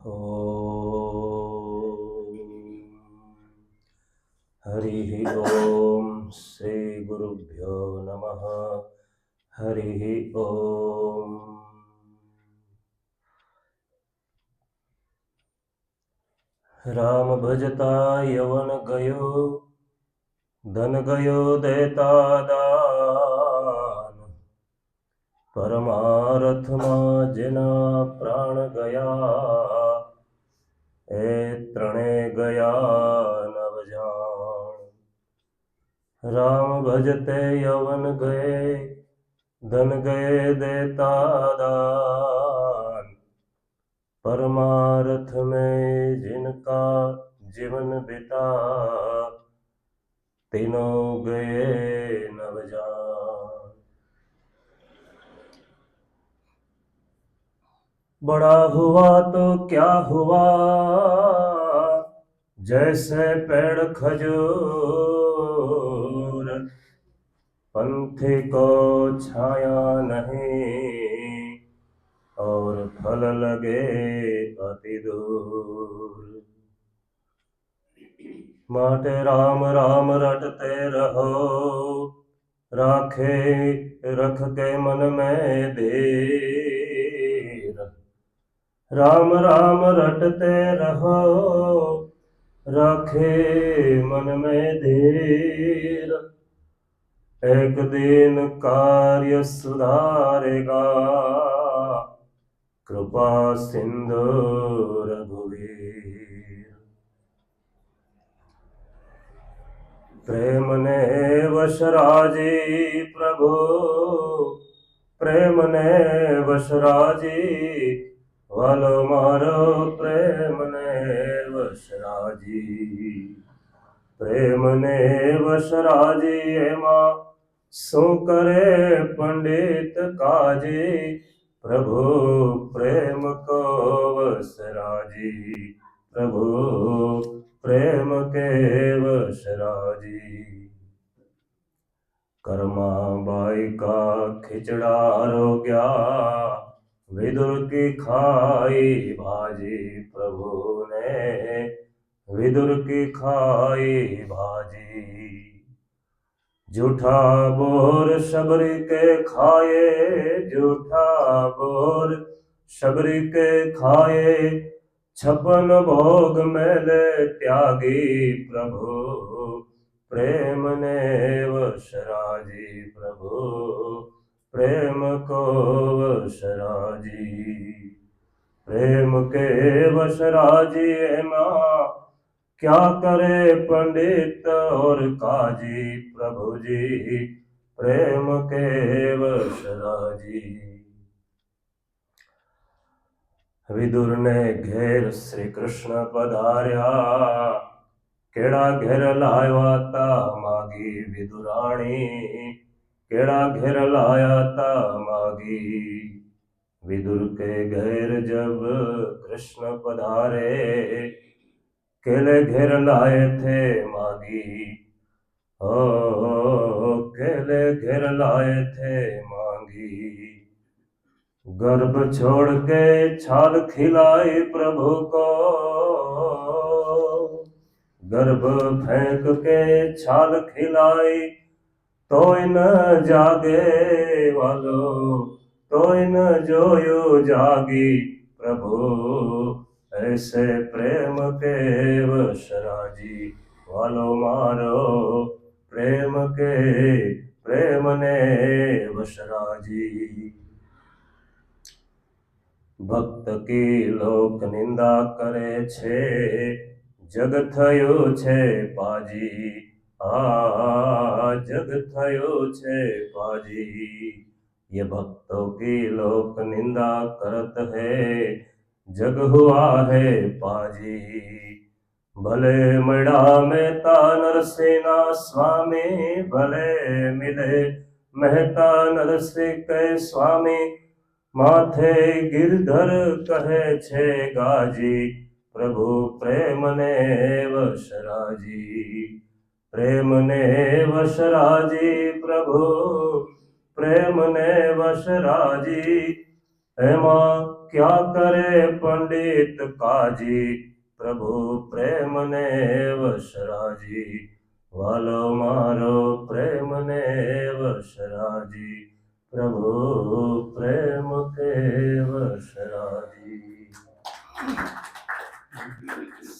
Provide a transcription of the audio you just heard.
ॐ हरिः ॐ श्रीगुरुभ्यो नमः। हरिः ॐ। राम भजता यवन गयो, धन गयो देता दान। परमारथ માં જેના પ્રાણ ગયા, એ ત્રણે ગયા નવ જાણ। राम भजते यवन गए, धन गए देता दान। परमार्थ में जिनका जीवन बिता, तीनों गए नव जान। बड़ा हुआ तो क्या हुआ, जैसे पेड़ खजूर। पंथी को छाया नहीं, और फल लगे अति दूर। माटे राम राम रटते रहो, राखे रख के मन में धीर। राम राम रटते रहो, राखे मन में धीर। एक दिन कार्य सुधारेगा, कृपा सिंधु रघुवीर। प्रेम ने वश राजी प्रभु, प्रेम ने वश राजी। वालो मारो प्रेम ने वश राजी। प्रेम ने वश राजी एमा, सो करे पंडित काजी। प्रभु प्रेम को वश राजी, प्रभु प्रेम के वश राजी। कर्मा बाई का खिचड़ा रो गया, विदुर की खाई भाजी। प्रभु ने विदुर की खाई भाजी। झूठा बोर शबरी के खाए, झूठा बोर शबरी के खाए। 56 भोग मेले त्यागी, प्रभु प्रेम ने वश राजी। प्रभु प्रेम को वश राजी। प्रेम के वश राजी माँ, क्या करे पंडित और काजी। प्रभु जी प्रेम के वश राजी। विदुर ने घेर श्री कृष्ण पधार्या, केड़ा घेर लाया ता मागी। विदुराणी केड़ा घेर लाया ता मागी। विदुर के घेर जब कृष्ण पधारे, केले घेर लाए थे मागी। ओ केले घेर लाए थे मागी। गर्भ छोड़ के छाल खिलाई प्रभु को, गर्भ फेंक के छाल खिलाई। तो न जागे वालो, तो न जोयो जागी। प्रभु ऐसे प्रेम के वश राजी। वालो मारो प्रेम के, प्रेम ने वश राजी। भक्त की लोक निंदा करे छे, जग थयो छे पाजी। जग थयो छे पाजी। ये भक्तों की लोक निंदा करत है, जग हुआ है पाजी। भले मड़ा मेहता नरसेना स्वामी, भले मिले मेहता नरसिंह के स्वामी। माथे गिरधर कहे छे गाजी। प्रभु प्रेम ने वश राजी। प्रेम ने वश राजी। प्रभु प्रेम ने वश राजी। एमा क्या करे पंडित काजी, प्रभु प्रेम ने वश राजी।